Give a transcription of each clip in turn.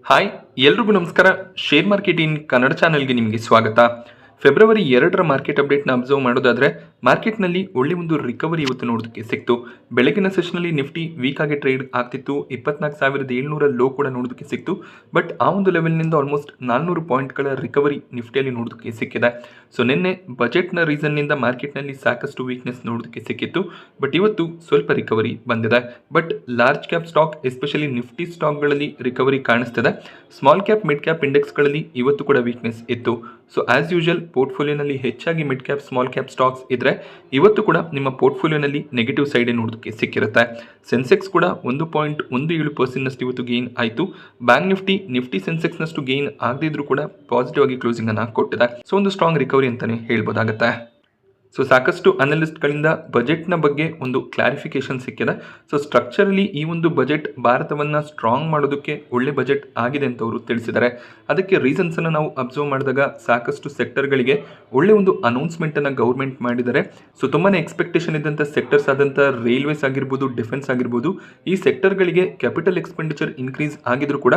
Hi ಎಲ್ರಿಗೂ ನಮಸ್ಕಾರ. Share market in Kannada ಚಾನೆಲ್ಗೆ ನಿಮಗೆ ಸ್ವಾಗತ. ಫೆಬ್ರವರಿ 2ರ ಮಾರ್ಕೆಟ್ ಅಪ್ಡೇಟ್ನ ಅಬ್ಸರ್ವ್ ಮಾಡೋದಾದ್ರೆ ಮಾರ್ಕೆಟ್ನಲ್ಲಿ ಒಳ್ಳೆ ಒಂದು ರಿಕವರಿ ಇವತ್ತು ನೋಡೋದಕ್ಕೆ ಸಿಕ್ತು. ಬೆಳಗಿನ ಸೆಷನಲ್ಲಿ ನಿಫ್ಟಿ ವೀಕ್ ಆಗಿ ಟ್ರೇಡ್ ಆಗ್ತಿತ್ತು. 24,700 ಲೋ ಕೂಡ ನೋಡೋದಕ್ಕೆ ಸಿಕ್ತು. ಬಟ್ ಆ ಒಂದು ಲೆವೆಲ್ನಿಂದ ಆಲ್ಮೋಸ್ಟ್ 400 ಪಾಯಿಂಟ್ಗಳ ರಿಕವರಿ ನಿಫ್ಟಿಯಲ್ಲಿ ನೋಡೋದಕ್ಕೆ ಸಿಕ್ಕಿದೆ. ಸೊ ನಿನ್ನೆ ಬಜೆಟ್ನ ರೀಸನ್ನಿಂದ ಮಾರ್ಕೆಟ್ನಲ್ಲಿ ಸಾಕಷ್ಟು ವೀಕ್ನೆಸ್ ನೋಡೋದಕ್ಕೆ ಸಿಕ್ಕಿತ್ತು. ಬಟ್ ಇವತ್ತು ಸ್ವಲ್ಪ ರಿಕವರಿ ಬಂದಿದೆ. But large cap stock especially Nifty ಸ್ಟಾಕ್ಗಳಲ್ಲಿ ರಿಕವರಿ ಕಾಣಿಸ್ತಿದೆ. ಸ್ಮಾಲ್ ಕ್ಯಾಪ್ ಮಿಡ್ ಕ್ಯಾಪ್ ಇಂಡೆಕ್ಸ್ಗಳಲ್ಲಿ ಇವತ್ತು ಕೂಡ ವೀಕ್ನೆಸ್ ಇತ್ತು. ಸೊ ಆಸ್ ಯೂಶುವಲ್ ಪೋರ್ಟ್ಫೋಲಿಯೋನಲ್ಲಿ ಹೆಚ್ಚಾಗಿ mid cap small cap stocks ಇದ್ರೆ ಇವತ್ತು ಕೂಡ ನಿಮ್ಮ ಪೋರ್ಟ್ಫೋಲಿಯೋನಲ್ಲಿ ನೆಗೆಟಿವ್ ಸೈಡ್ ನೋಡೋದಕ್ಕೆ ಸಿಕ್ಕಿರುತ್ತೆ. ಸೆನ್ಸೆಕ್ಸ್ ಕೂಡ 1.17% ಇವತ್ತು ಗೇನ್ ಆಯಿತು. ಬ್ಯಾಂಕ್ ನಿಫ್ಟಿ ಸೆನ್ಸೆಕ್ಸ್ನಷ್ಟು ಗೇನ್ ಆಗದಿದ್ರೂ ಕೂಡ ಪಾಸಿಟಿವ್ ಆಗಿ ಕ್ಲೋಸಿಂಗ್ ಅನ್ನ ಕೊಟ್ಟಿದೆ. ಸೊ ಒಂದು ಸ್ಟ್ರಾಂಗ್ ರಿಕವರಿ ಅಂತಾನೆ ಹೇಳ್ಬೋದಾಗತ್ತೆ. ಸೊ ಸಾಕಷ್ಟು ಅನಲಿಸ್ಟ್ಗಳಿಂದ ಬಜೆಟ್ನ ಬಗ್ಗೆ ಒಂದು ಕ್ಲಾರಿಫಿಕೇಶನ್ ಸಿಕ್ಕಿದೆ. ಸೊ ಸ್ಟ್ರಕ್ಚರಲಿ ಈ ಒಂದು ಬಜೆಟ್ ಭಾರತವನ್ನು ಸ್ಟ್ರಾಂಗ್ ಮಾಡೋದಕ್ಕೆ ಒಳ್ಳೆ ಬಜೆಟ್ ಆಗಿದೆ ಅಂತ ಅವರು ತಿಳಿಸಿದ್ದಾರೆ. ಅದಕ್ಕೆ ರೀಸನ್ಸನ್ನು ನಾವು ಅಬ್ಸರ್ವ್ ಮಾಡಿದಾಗ ಸಾಕಷ್ಟು ಸೆಕ್ಟರ್ಗಳಿಗೆ ಒಳ್ಳೆ ಒಂದು ಅನೌನ್ಸ್ಮೆಂಟನ್ನು ಗೌರ್ಮೆಂಟ್ ಮಾಡಿದ್ದಾರೆ. ಸೊ ತುಂಬಾ ಎಕ್ಸ್ಪೆಕ್ಟೇಷನ್ ಇದ್ದಂಥ ಸೆಕ್ಟರ್ಸ್ ಆದಂಥ ರೈಲ್ವೇಸ್ ಆಗಿರ್ಬೋದು, ಡಿಫೆನ್ಸ್ ಆಗಿರ್ಬೋದು, ಈ ಸೆಕ್ಟರ್ಗಳಿಗೆ ಕ್ಯಾಪಿಟಲ್ ಎಕ್ಸ್ಪೆಂಡಿಚರ್ ಇನ್ಕ್ರೀಸ್ ಆಗಿದ್ರು ಕೂಡ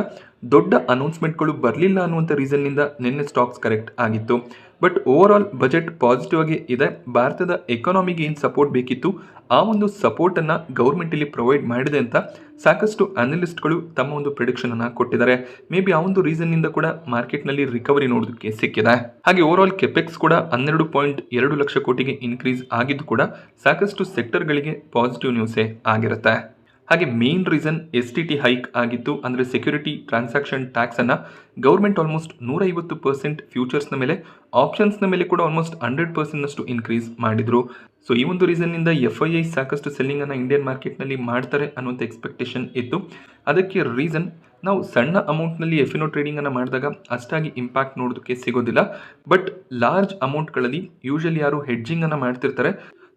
ದೊಡ್ಡ ಅನೌನ್ಸ್ಮೆಂಟ್ಗಳು ಬರಲಿಲ್ಲ ಅನ್ನುವಂಥ ರೀಸನ್ನಿಂದ ನಿನ್ನೆ ಸ್ಟಾಕ್ಸ್ ಕರೆಕ್ಟ್ ಆಗಿತ್ತು. But over all budget positive ಆಗಿ ಇದೆ. ಭಾರತದ ಎಕಾನಮಿಗೆ ಏನು ಸಪೋರ್ಟ್ ಬೇಕಿತ್ತು ಆ ಒಂದು ಸಪೋರ್ಟನ್ನು ಗೌರ್ಮೆಂಟ್ ಇಲ್ಲಿ ಪ್ರೊವೈಡ್ ಮಾಡಿದೆ ಅಂತ ಸಾಕಷ್ಟು ಅನಲಿಸ್ಟ್ಗಳು ತಮ್ಮ ಒಂದು ಪ್ರಿಡಿಕ್ಷನ್ ಅನ್ನ ಕೊಟ್ಟಿದ್ದಾರೆ. ಮೇ ಬಿ ಆ ಒಂದು ರೀಸನ್ನಿಂದ ಕೂಡ ಮಾರ್ಕೆಟ್ನಲ್ಲಿ ರಿಕವರಿ ನೋಡೋದಕ್ಕೆ ಸಿಕ್ಕಿದೆ. ಹಾಗೆ ಓವರ್ ಆಲ್ ಕೆಪೆಕ್ಸ್ ಕೂಡ 12.2 ಲಕ್ಷ ಕೋಟಿಗೆ ಇನ್ಕ್ರೀಸ್ ಆಗಿದ್ದು ಕೂಡ ಸಾಕಷ್ಟು ಸೆಕ್ಟರ್ಗಳಿಗೆ ಪಾಸಿಟಿವ್ ನ್ಯೂಸೇ ಆಗಿರುತ್ತೆ. ಹಾಗೆ ಮೇನ್ ರೀಸನ್ STT ಹೈಕ್ ಆಗಿತ್ತು. ಅಂದರೆ ಸೆಕ್ಯೂರಿಟಿ ಟ್ರಾನ್ಸಾಕ್ಷನ್ ಟ್ಯಾಕ್ಸ್ ಅನ್ನ ಗೌರ್ಮೆಂಟ್ ಆಲ್ಮೋಸ್ಟ್ 150% ಫ್ಯೂಚರ್ಸ್ನ ಮೇಲೆ, ಆಪ್ಷನ್ಸ್ನ ಮೇಲೆ ಕೂಡ ಆಲ್ಮೋಸ್ಟ್ 100%ನಷ್ಟು ಇನ್ಕ್ರೀಸ್ ಮಾಡಿದ್ರು. ಸೊ ಈ ಒಂದು ರೀಸನ್ನಿಂದ FII ಸಾಕಷ್ಟು ಸೆಲ್ಲಿಂಗ್ ಅನ್ನ ಇಂಡಿಯನ್ ಮಾರ್ಕೆಟ್ನಲ್ಲಿ ಮಾಡ್ತಾರೆ ಅನ್ನುವಂಥ ಎಕ್ಸ್ಪೆಕ್ಟೇಷನ್ ಇತ್ತು. ಅದಕ್ಕೆ ರೀಸನ್ ನಾವು ಸಣ್ಣ ಅಮೌಂಟ್ನಲ್ಲಿ FNO ಟ್ರೇಡಿಂಗ್ ಅನ್ನು ಮಾಡಿದಾಗ ಅಷ್ಟಾಗಿ ಇಂಪ್ಯಾಕ್ಟ್ ನೋಡೋದಕ್ಕೆ ಸಿಗೋದಿಲ್ಲ. ಬಟ್ ಲಾರ್ಜ್ ಅಮೌಂಟ್ಗಳಲ್ಲಿ ಯೂಶಲಿ ಯಾರು ಹೆಡ್ಜಿಂಗ್ ಅನ್ನು ಮಾಡ್ತಿರ್ತಾರೆ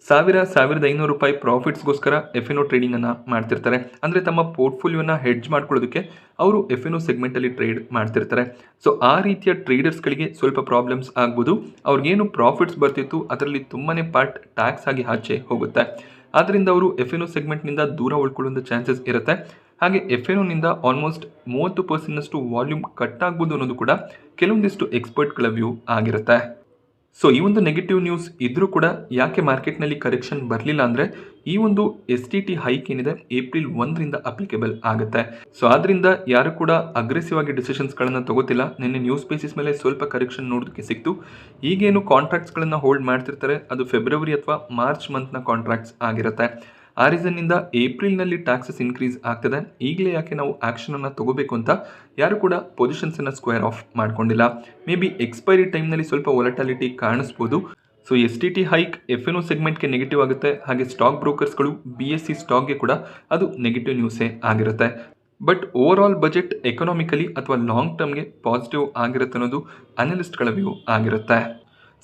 1,500 ರೂಪಾಯಿ ಪ್ರಾಫಿಟ್ಸ್ಗೋಸ್ಕರ FNO ಟ್ರೇಡಿಂಗ್ ಅನ್ನ ಮಾಡ್ತಿರ್ತಾರೆ. ಅಂದರೆ ತಮ್ಮ ಪೋರ್ಟ್ಫೋಲಿಯೋನ ಹೆಡ್ಜ್ ಮಾಡ್ಕೊಳ್ಳೋದಕ್ಕೆ ಅವರು FNO ಸೆಗ್ಮೆಂಟಲ್ಲಿ ಟ್ರೇಡ್ ಮಾಡ್ತಿರ್ತಾರೆ. ಸೊ ಆ ರೀತಿಯ ಟ್ರೇಡರ್ಸ್ಗಳಿಗೆ ಸ್ವಲ್ಪ ಪ್ರಾಬ್ಲಮ್ಸ್ ಆಗ್ಬೋದು. ಅವ್ರಿಗೇನು ಪ್ರಾಫಿಟ್ಸ್ ಬರ್ತಿತ್ತು ಅದರಲ್ಲಿ ತುಂಬಾ ಪಾರ್ಟ್ ಟ್ಯಾಕ್ಸ್ ಆಗಿ ಆಚೆ ಹೋಗುತ್ತೆ. ಆದ್ದರಿಂದ ಅವರು FNO ಸೆಗ್ಮೆಂಟ್ನಿಂದ ದೂರ ಉಳ್ಕೊಳ್ಳುವಂಥ ಚಾನ್ಸಸ್ ಇರುತ್ತೆ. ಹಾಗೆ FNOನಿಂದ ಆಲ್ಮೋಸ್ಟ್ 30%ನಷ್ಟು ವಾಲ್ಯೂಮ್ ಕಟ್ ಆಗ್ಬೋದು ಅನ್ನೋದು ಕೂಡ ಕೆಲವೊಂದಿಷ್ಟು ಎಕ್ಸ್ಪರ್ಟ್ಗಳ ವ್ಯೂ ಆಗಿರುತ್ತೆ. ಸೊ ಈ ಒಂದು ನೆಗೆಟಿವ್ ನ್ಯೂಸ್ ಇದ್ರೂ ಕೂಡ ಯಾಕೆ ಮಾರ್ಕೆಟ್ನಲ್ಲಿ ಕರೆಕ್ಷನ್ ಬರಲಿಲ್ಲ ಅಂದರೆ ಈ ಒಂದು STT ಹೈಕ್ ಏನಿದೆ ಏಪ್ರಿಲ್ 1ರಿಂದ ಅಪ್ಲಿಕೇಬಲ್ ಆಗುತ್ತೆ. ಸೊ ಆದ್ರಿಂದ ಯಾರು ಕೂಡ ಅಗ್ರೆಸಿವ್ ಆಗಿ ಡಿಸಿಷನ್ಸ್ಗಳನ್ನು ತಗೋತಿಲ್ಲ. ನಿನ್ನೆ ನ್ಯೂಸ್ ಬೇಸಿಸ್ ಮೇಲೆ ಸ್ವಲ್ಪ ಕರೆಕ್ಷನ್ ನೋಡೋದಕ್ಕೆ ಸಿಕ್ತು. ಈಗೇನು ಕಾಂಟ್ರಾಕ್ಟ್ಸ್ಗಳನ್ನು ಹೋಲ್ಡ್ ಮಾಡ್ತಿರ್ತಾರೆ ಅದು ಫೆಬ್ರವರಿ ಅಥವಾ ಮಾರ್ಚ್ ಮಂತ್ನ ಕಾಂಟ್ರಾಕ್ಟ್ಸ್ ಆಗಿರುತ್ತೆ. ಆ ರೀಸನ್ನಿಂದ ಏಪ್ರಿಲ್ನಲ್ಲಿ ಟ್ಯಾಕ್ಸಸ್ ಇನ್ಕ್ರೀಸ್ ಆಗ್ತದೆ. ಈಗಲೇ ಯಾಕೆ ನಾವು ಆ್ಯಕ್ಷನನ್ನು ತಗೋಬೇಕು ಅಂತ ಯಾರು ಕೂಡ ಪೊಸಿಷನ್ಸನ್ನು ಸ್ಕ್ವೇರ್ ಆಫ್ ಮಾಡ್ಕೊಂಡಿಲ್ಲ. ಮೇ ಬಿ ಎಕ್ಸ್ಪೈರಿ ಟೈಮ್ನಲ್ಲಿ ಸ್ವಲ್ಪ ವೊಲಟಾಲಿಟಿ ಕಾಣಿಸ್ಬೋದು. ಸೊ STT ಹೈಕ್ FNO ಸೆಗ್ಮೆಂಟ್ಗೆ ನೆಗೆಟಿವ್ ಆಗುತ್ತೆ. ಹಾಗೆ ಸ್ಟಾಕ್ ಬ್ರೋಕರ್ಸ್ಗಳು BSE ಸ್ಟಾಕ್ಗೆ ಕೂಡ ಅದು ನೆಗೆಟಿವ್ ನ್ಯೂಸೇ ಆಗಿರುತ್ತೆ. But over all budget economically ಅಥವಾ ಲಾಂಗ್ ಟರ್ಮ್ಗೆ ಪಾಸಿಟಿವ್ ಆಗಿರುತ್ತೆ ಅನ್ನೋದು ಅನಲಿಸ್ಟ್ಗಳ ವ್ಯೂ ಆಗಿರುತ್ತೆ.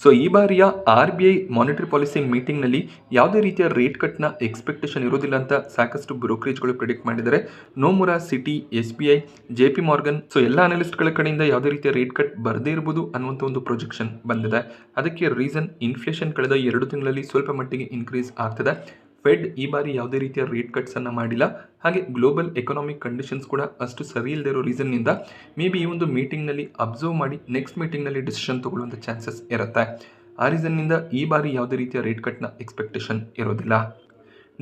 ಸೊ ಈ ಬಾರಿಯ RBI ಮಾನಿಟರಿ ಪಾಲಿಸಿ ಮೀಟಿಂಗ್ನಲ್ಲಿ ಯಾವುದೇ ರೀತಿಯ ರೇಟ್ ಕಟ್ನ ಎಕ್ಸ್ಪೆಕ್ಟೇಷನ್ ಇರೋದಿಲ್ಲ ಅಂತ ಸಾಕಷ್ಟು ಬ್ರೋಕರೇಜ್ಗಳು ಪ್ರಿಡಿಕ್ಟ್ ಮಾಡಿದ್ದಾರೆ. Nomura, Citi, SBI, JP Morgan, so ಎಲ್ಲ ಅನಲಿಸ್ಟ್ಗಳ ಕಡೆಯಿಂದ ಯಾವುದೇ ರೀತಿಯ ರೇಟ್ ಕಟ್ ಬರದೇ ಇರ್ಬೋದು ಅನ್ನುವಂಥ ಒಂದು ಪ್ರೊಜೆಕ್ಷನ್ ಬಂದಿದೆ. ಅದಕ್ಕೆ ರೀಸನ್ ಇನ್ಫ್ಲೇಷನ್ ಕಳೆದ 2 ತಿಂಗಳಲ್ಲಿ ಸ್ವಲ್ಪ ಮಟ್ಟಿಗೆ ಇನ್ಕ್ರೀಸ್ ಆಗ್ತದೆ. ಫೆಡ್ ಈ ಬಾರಿ ಯಾವುದೇ ರೀತಿಯ ರೇಟ್ ಕಟ್ಸ್ ಅನ್ನು ಮಾಡಿಲ್ಲ. ಹಾಗೆ ಗ್ಲೋಬಲ್ ಎಕನಾಮಿಕ್ ಕಂಡೀಷನ್ಸ್ ಕೂಡ ಅಷ್ಟು ಸರಿ ಇಲ್ಲದೆ ಇರೋ ರೀಸನ್ನಿಂದ ಮೇ ಬಿ ಈ ಒಂದು ಮೀಟಿಂಗ್ನಲ್ಲಿ ಅಬ್ಸರ್ವ್ ಮಾಡಿ ನೆಕ್ಸ್ಟ್ ಮೀಟಿಂಗ್ನಲ್ಲಿ ಡಿಸಿಷನ್ ತಗೊಳ್ಳುವಂಥ ಚಾನ್ಸಸ್ ಇರುತ್ತೆ. ಆ ರೀಸನ್ನಿಂದ ಈ ಬಾರಿ ಯಾವುದೇ ರೀತಿಯ ರೇಟ್ ಕಟ್ನ ಎಕ್ಸ್ಪೆಕ್ಟೇಷನ್ ಇರೋದಿಲ್ಲ.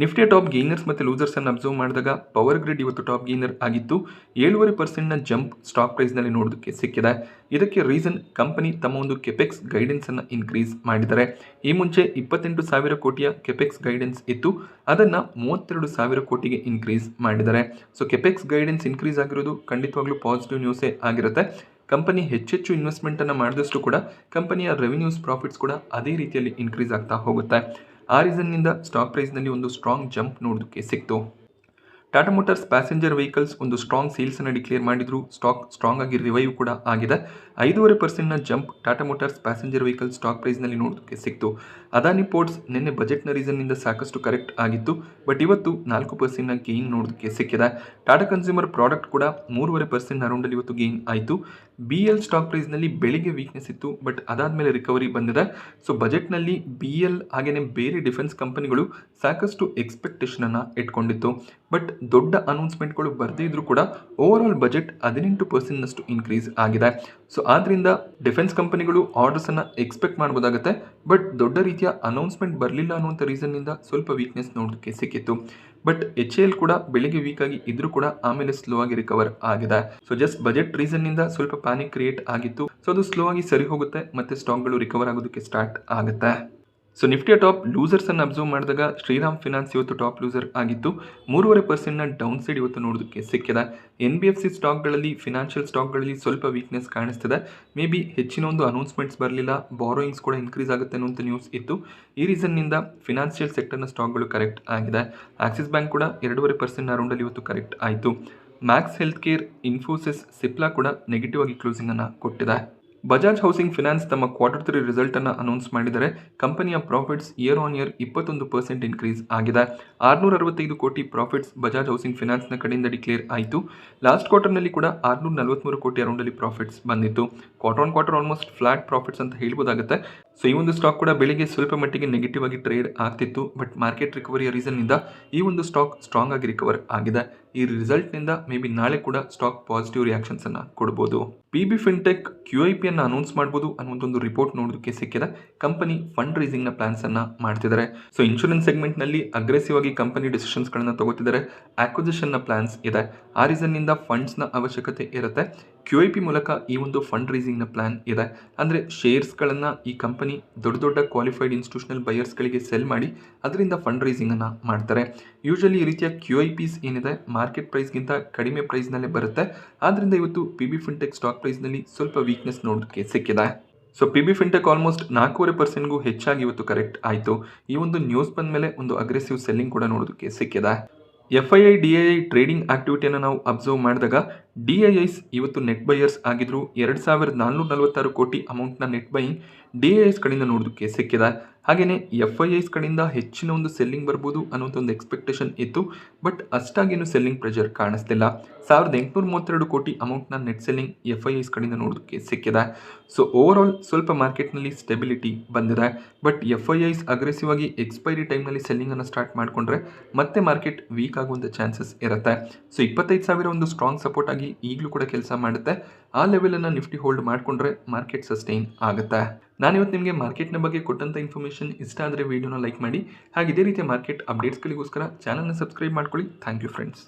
ನಿಫ್ಟಿಯ ಟಾಪ್ ಗೇನರ್ಸ್ ಮತ್ತು ಲೂಸರ್ಸ್ ಅನ್ನು ಅಬ್ಸರ್ವ್ ಮಾಡಿದಾಗ ಪವರ್ ಗ್ರಿಡ್ ಇವತ್ತು ಟಾಪ್ ಗೇನರ್ ಆಗಿತ್ತು. 7.5% ಜಂಪ್ ಸ್ಟಾಕ್ ಪ್ರೈಸ್ನಲ್ಲಿ ನೋಡೋದಕ್ಕೆ ಸಿಕ್ಕಿದೆ. ಇದಕ್ಕೆ ರೀಸನ್ ಕಂಪನಿ ತಮ್ಮ ಒಂದು ಕೆಪೆಕ್ಸ್ ಗೈಡೆನ್ಸ್ ಅನ್ನು ಇನ್ಕ್ರೀಸ್ ಮಾಡಿದ್ದಾರೆ. ಈ ಮುಂಚೆ 28,000 ಕೋಟಿಯ ಕೆಪೆಕ್ಸ್ ಗೈಡೆನ್ಸ್ ಇತ್ತು, ಅದನ್ನು 32,000 ಕೋಟಿಗೆ ಇನ್ಕ್ರೀಸ್ ಮಾಡಿದ್ದಾರೆ. ಸೊ ಕೆಪೆಕ್ಸ್ ಗೈಡೆನ್ಸ್ ಇನ್ಕ್ರೀಸ್ ಆಗಿರೋದು ಖಂಡಿತವಾಗ್ಲೂ ಪಾಸಿಟಿವ್ ನ್ಯೂಸೇ ಆಗಿರುತ್ತೆ. ಕಂಪನಿ ಹೆಚ್ಚೆಚ್ಚು ಇನ್ವೆಸ್ಟ್ಮೆಂಟನ್ನು ಮಾಡಿದಷ್ಟು ಕೂಡ ಕಂಪನಿಯ ರೆವಿನ್ಯೂಸ್ ಪ್ರಾಫಿಟ್ಸ್ ಕೂಡ ಅದೇ ರೀತಿಯಲ್ಲಿ ಇನ್ಕ್ರೀಸ್ ಆಗ್ತಾ ಹೋಗುತ್ತೆ. ಆ ರೀಸನ್ನಿಂದ ಸ್ಟಾಕ್ ಪ್ರೈಸ್ನಲ್ಲಿ ಒಂದು ಸ್ಟ್ರಾಂಗ್ ಜಂಪ್ ನೋಡೋದಕ್ಕೆ ಸಿಕ್ತು. ಟಾಟಾ ಮೋಟಾರ್ಸ್ ಪ್ಯಾಸೆಂಜರ್ ವೆಹಿಕಲ್ಸ್ ಒಂದು ಸ್ಟ್ರಾಂಗ್ ಸೇಲ್ಸನ್ನು ಡಿಕ್ಲೇರ್ ಮಾಡಿದ್ರು. ಸ್ಟಾಕ್ ಸ್ಟ್ರಾಂಗ್ ಆಗಿ ರಿವೈವ್ ಕೂಡ ಆಗಿದೆ. 5.5% jump Tata motors passenger vehicle stock ಪ್ರೈಸ್ನಲ್ಲಿ ನೋಡೋದಕ್ಕೆ ಸಿಕ್ತು. ಅದಾನಿ ಪೋರ್ಟ್ಸ್ ನಿನ್ನೆ ಬಜೆಟ್ನ ರೀಸನ್ನಿಂದ ಸಾಕಷ್ಟು ಕರೆಕ್ಟ್ ಆಗಿತ್ತು. ಬಟ್ ಇವತ್ತು 4% ಗೇನ್ ನೋಡೋದಕ್ಕೆ ಸಿಕ್ಕಿದೆ. ಟಾಟಾ ಕನ್ಸ್ಯೂಮರ್ ಪ್ರಾಡಕ್ಟ್ ಕೂಡ 3.5% ಅರೌಂಡಲ್ಲಿ ಇವತ್ತು ಗೇನ್ ಆಯಿತು. BL ಸ್ಟಾಕ್ ಪ್ರೈಸ್ನಲ್ಲಿ ಬೆಳಿಗ್ಗೆ ವೀಕ್ನೆಸ್ ಇತ್ತು, ಬಟ್ ಅದಾದಮೇಲೆ ರಿಕವರಿ ಬಂದಿದೆ. ಸೊ ಬಜೆಟ್ನಲ್ಲಿ BL ಹಾಗೆಯೇ ಬೇರೆ ಡಿಫೆನ್ಸ್ ಕಂಪನಿಗಳು ಸಾಕಷ್ಟು ಎಕ್ಸ್ಪೆಕ್ಟೇಷನನ್ನು ಇಟ್ಕೊಂಡಿತ್ತು. ಬಟ್ ದೊಡ್ಡ ಅನೌನ್ಸ್ಮೆಂಟ್ಗಳು ಬರದೇ ಇದ್ರೂ ಕೂಡ ಓವರ್ ಆಲ್ ಬಜೆಟ್ 18% ಇನ್ಕ್ರೀಸ್ ಆಗಿದೆ. ಸೊ ಆದ್ದರಿಂದ ಡಿಫೆನ್ಸ್ ಕಂಪನಿಗಳು ಆರ್ಡರ್ಸನ್ನು ಎಕ್ಸ್ಪೆಕ್ಟ್ ಮಾಡ್ಬೋದಾಗುತ್ತೆ. ಬಟ್ ದೊಡ್ಡ ರೀತಿಯ ಅನೌನ್ಸ್ಮೆಂಟ್ ಬರಲಿಲ್ಲ ಅನ್ನುವಂಥ ರೀಸನ್ನಿಂದ ಸ್ವಲ್ಪ ವೀಕ್ನೆಸ್ ನೋಡೋದಕ್ಕೆ ಸಿಕ್ಕಿತ್ತು. ಬಟ್ HAL ಕೂಡ ಬೆಳಿಗ್ಗೆ ವೀಕ್ ಆಗಿ ಇದ್ರೂ ಕೂಡ ಆಮೇಲೆ ಸ್ಲೋ ಆಗಿ ರಿಕವರ್ ಆಗಿದೆ. ಸೊ ಜಸ್ಟ್ ಬಜೆಟ್ ರೀಸನ್ನಿಂದ ಸ್ವಲ್ಪ ಪ್ಯಾನಿಕ್ ಕ್ರಿಯೇಟ್ ಆಗಿತ್ತು. ಸೊ ಅದು ಸ್ಲೋ ಆಗಿ ಸರಿ ಹೋಗುತ್ತೆ ಮತ್ತೆ ಸ್ಟಾಕ್ಗಳು ರಿಕವರ್ ಆಗೋದಕ್ಕೆ ಸ್ಟಾರ್ಟ್ ಆಗುತ್ತೆ. ಸೊ ನಿಫ್ಟಿಯ ಟಾಪ್ ಲೂಸರ್ಸ್ ಅನ್ನು ಅಬ್ಸರ್ವ್ ಮಾಡಿದಾಗ ಶ್ರೀರಾಮ್ ಫಿನಾನ್ಸ್ ಇವತ್ತು ಟಾಪ್ ಲೂಸರ್ ಆಗಿತ್ತು. 3.5% ಡೌನ್ ಸೈಡ್ ಇವತ್ತು ನೋಡೋದಕ್ಕೆ ಸಿಕ್ಕಿದೆ. NBFC ಸ್ಟಾಕ್ಗಳಲ್ಲಿ ಫಿನಾನ್ಷಿಯಲ್ ಸ್ಟಾಕ್ಗಳಲ್ಲಿ ಸ್ವಲ್ಪ ವೀಕ್ನೆಸ್ ಕಾಣಿಸ್ತಿದೆ. ಮೇ ಬಿ ಹೆಚ್ಚಿನ ಒಂದು ಅನೌನ್ಸ್ಮೆಂಟ್ಸ್ ಬರಲಿಲ್ಲ, ಬಾರೋಯಿಂಗ್ಸ್ ಕೂಡ ಇನ್ಕ್ರೀಸ್ ಆಗುತ್ತೆ ಅನ್ನುವಂಥ ನ್ಯೂಸ್ ಇತ್ತು. ಈ ರೀಸನ್ನಿಂದ ಫಿನಾನ್ಷಿಯಲ್ ಸೆಕ್ಟರ್ನ ಸ್ಟಾಕ್ಗಳು ಕರೆಕ್ಟ್ ಆಗಿದೆ. ಆಕ್ಸಿಸ್ ಬ್ಯಾಂಕ್ ಕೂಡ 2.5% ಅರೌಂಡಲ್ಲಿ ಇವತ್ತು ಕರೆಕ್ಟ್ ಆಯಿತು. Max health care, Infosys, Cipla ಕೂಡ ನೆಗೆಟಿವ್ ಆಗಿ ಕ್ಲೋಸಿಂಗ್ ಅನ್ನು ಕೊಟ್ಟಿದೆ. ಬಜಾಜ್ ಹೌಸಿಂಗ್ ಫಿನಾನ್ಸ್ ತಮ್ಮ Q3 ರಿಸಲ್ಟ್ ಅನ್ನು ಅನೌನ್ಸ್ ಮಾಡಿದರೆ ಕಂಪನಿಯ profits year on year 21% increase ಆಗಿದೆ. 665 ಕೋಟಿ ಪ್ರಾಫಿಟ್ಸ್ ಬಜಾಜ್ ಹೌಸಿಂಗ್ ಫಿನಾನ್ಸ್ನ ಕಡೆಯಿಂದ ಡಿಕ್ಲೇರ್ ಆಯಿತು. ಲಾಸ್ಟ್ ಕ್ವಾರ್ಟರ್ನಲ್ಲಿ ಕೂಡ 643 ಕೋಟಿ ಅರೌಂಡಲ್ಲಿ ಪ್ರಾಫಿಟ್ಸ್ ಬಂದಿತ್ತು. Quarter on quarter almost flat profits ಅಂತ ಹೇಳ್ಬೋದಾಗುತ್ತೆ. ಸೊ ಈ ಒಂದು ಸ್ಟಾಕ್ ಕೂಡ ಬೆಳಿಗ್ಗೆ ಸ್ವಲ್ಪ ಮಟ್ಟಿಗೆ ನೆಗೆಟಿವ್ ಆಗಿ ಟ್ರೇಡ್ ಆಗ್ತಿತ್ತು. ಬಟ್ ಮಾರ್ಕೆಟ್ ರಿಕವರಿಯ ರೀಸನ್ನಿಂದ ಈ ಒಂದು ಸ್ಟಾಕ್ ಸ್ಟ್ರಾಂಗ್ ಆಗಿ ರಿಕವರ್ ಆಗಿದೆ. ಈ ರಿಸಲ್ಟ್ನಿಂದ ಮೇ ಬಿ ನಾಳೆ ಕೂಡ ಸ್ಟಾಕ್ ಪಾಸಿಟಿವ್ ರಿಯಾಕ್ಷನ್ಸ್ ಅನ್ನು ಕೊಡ್ಬೋದು. PB ಫಿನ್ಟೆಕ್ QIP ಅನ್ನು ಅನೌನ್ಸ್ ಮಾಡ್ಬೋದು ಅನ್ನುವಂಥ ಒಂದು ರಿಪೋರ್ಟ್ ನೋಡೋದಕ್ಕೆ ಸಿಕ್ಕಿದೆ. ಕಂಪನಿ ಫಂಡ್ ರೈಸಿಂಗ್ನ ಪ್ಲಾನ್ಸ್ ಅನ್ನ ಮಾಡ್ತಿದ್ದಾರೆ. ಸೊ ಇನ್ಶೂರೆನ್ಸ್ ಸೆಗ್ಮೆಂಟ್ನಲ್ಲಿ ಅಗ್ರೆಸಿವ್ ಆಗಿ ಕಂಪನಿ ಡಿಸಿಷನ್ಸ್ಗಳನ್ನು ತಗೋತಿದ್ದಾರೆ. ಆಕ್ವಿಸಿಷನ್ನ ಪ್ಲಾನ್ಸ್ ಇದೆ. ಆ ರೀಸನ್ನಿಂದ ಫಂಡ್ಸ್ನ ಅವಶ್ಯಕತೆ ಇರುತ್ತೆ. QIP ಮೂಲಕ ಈ ಒಂದು ಫಂಡ್ ರೈಸಿಂಗ್ನ ಪ್ಲಾನ್ ಇದೆ. ಅಂದರೆ ಶೇರ್ಸ್ಗಳನ್ನು ಈ ಕಂಪನಿ ದೊಡ್ಡ ದೊಡ್ಡ ಕ್ವಾಲಿಫೈಡ್ ಇನ್ಸ್ಟಿಟ್ಯೂಷನಲ್ ಬಯರ್ಸ್ಗಳಿಗೆ ಸೆಲ್ ಮಾಡಿ ಅದರಿಂದ ಫಂಡ್ ರೈಸಿಂಗನ್ನು ಮಾಡ್ತಾರೆ. ಯೂಶಲಿ ಈ ರೀತಿಯ QIPs ಏನಿದೆ ಮಾರ್ಕೆಟ್ ಪ್ರೈಸ್ಗಿಂತ ಕಡಿಮೆ ಪ್ರೈಸ್ನಲ್ಲೇ ಬರುತ್ತೆ. ಆದ್ದರಿಂದ ಇವತ್ತು PB ಫಿನ್ಟೆಕ್ ಸ್ಟಾಕ್ ಪ್ರೈಸ್ನಲ್ಲಿ ಸ್ವಲ್ಪ ವೀಕ್ನೆಸ್ ನೋಡೋದಕ್ಕೆ ಸಿಕ್ಕಿದೆ. ಸೊ PB ಫಿನ್ಟೆಕ್ ಆಲ್ಮೋಸ್ಟ್ 4.5%ಗೂ ಹೆಚ್ಚಾಗಿ ಇವತ್ತು ಕರೆಕ್ಟ್ ಆಯಿತು. ಈ ಒಂದು ನ್ಯೂಸ್ ಬಂದ ಮೇಲೆ ಒಂದು ಅಗ್ರೆಸಿವ್ ಸೆಲ್ಲಿಂಗ್ ಕೂಡ ನೋಡೋದಕ್ಕೆ ಸಿಕ್ಕಿದೆ. FII DII ಟ್ರೇಡಿಂಗ್ ಆಕ್ಟಿವಿಟಿಯನ್ನು ನಾವು ಅಬ್ಸರ್ವ್ ಮಾಡಿದಾಗ DIIs ಇವತ್ತು ನೆಟ್ ಬೈಯರ್ಸ್ ಆಗಿದ್ರು. 2446 ಕೋಟಿ ಅಮೌಂಟ್ನ ನೆಟ್ ಬೈಯಿಂಗ್ DIIs ಕಡೆಯಿಂದ ನೋಡೋದಕ್ಕೆ ಸಿಕ್ಕಿದೆ. ಹಾಗೆಯೇ FIIs ಕಡೆಯಿಂದ ಹೆಚ್ಚಿನ ಒಂದು ಸೆಲ್ಲಿಂಗ್ ಬರ್ಬೋದು ಅನ್ನೋಂಥ ಒಂದು ಎಕ್ಸ್ಪೆಕ್ಟೇಷನ್ ಇತ್ತು. ಬಟ್ ಅಷ್ಟಾಗೇನು ಸೆಲ್ಲಿಂಗ್ ಪ್ರೆಷರ್ ಕಾಣಿಸ್ತಿಲ್ಲ. 1832 ಕೋಟಿ ಅಮೌಂಟ್ನ ನೆಟ್ ಸೆಲ್ಲಿಂಗ್ FIIs ಕಡೆಯಿಂದ ನೋಡೋದಕ್ಕೆ ಸಿಕ್ಕಿದೆ. ಸೊ ಓವರ್ ಆಲ್ ಸ್ವಲ್ಪ ಮಾರ್ಕೆಟ್ನಲ್ಲಿ ಸ್ಟೆಬಿಲಿಟಿ ಬಂದಿದೆ. ಬಟ್ FIIs ಅಗ್ರೆಸಿವ್ ಆಗಿ ಎಕ್ಸ್ಪೈರಿ ಟೈಮ್ನಲ್ಲಿ ಸೆಲ್ಲಿಂಗನ್ನು ಸ್ಟಾರ್ಟ್ ಮಾಡಿಕೊಂಡ್ರೆ ಮತ್ತೆ ಮಾರ್ಕೆಟ್ ವೀಕ್ ಆಗುವಂಥ ಚಾನ್ಸಸ್ ಇರುತ್ತೆ. ಸೊ 25,000 ಒಂದು ಸ್ಟ್ರಾಂಗ್ ಸಪೋರ್ಟ್ ಆಗಿ ಈಗಲೂ ಕೂಡ ಕೆಲಸ ಮಾಡುತ್ತೆ. ಆ ಲೆವೆಲನ್ನು ನಿಫ್ಟಿ ಹೋಲ್ಡ್ ಮಾಡಿಕೊಂಡ್ರೆ ಮಾರ್ಕೆಟ್ ಸಸ್ಟೈನ್ ಆಗುತ್ತೆ. ನಾನಿವತ್ತು ನಿಮಗೆ ಮಾರ್ಕೆಟ್ನ ಬಗ್ಗೆ ಕೊಟ್ಟಂಥ ಇನ್ಫಾರ್ಮೇಷನ್ ಇಷ್ಟ ಆದರೆ ವಿಡಿಯೋನ ಲೈಕ್ ಮಾಡಿ. ಹಾಗೆ ಇದೇ ರೀತಿಯ ಮಾರ್ಕೆಟ್ ಅಪ್ಡೇಟ್ಸ್ಗಳಿಗೋಸ್ಕರ ಚಾನಲ್ನ ಸಬ್ಸ್ಕ್ರೈಬ್ ಮಾಡ್ಕೊಳ್ಳಿ. Thank you friends.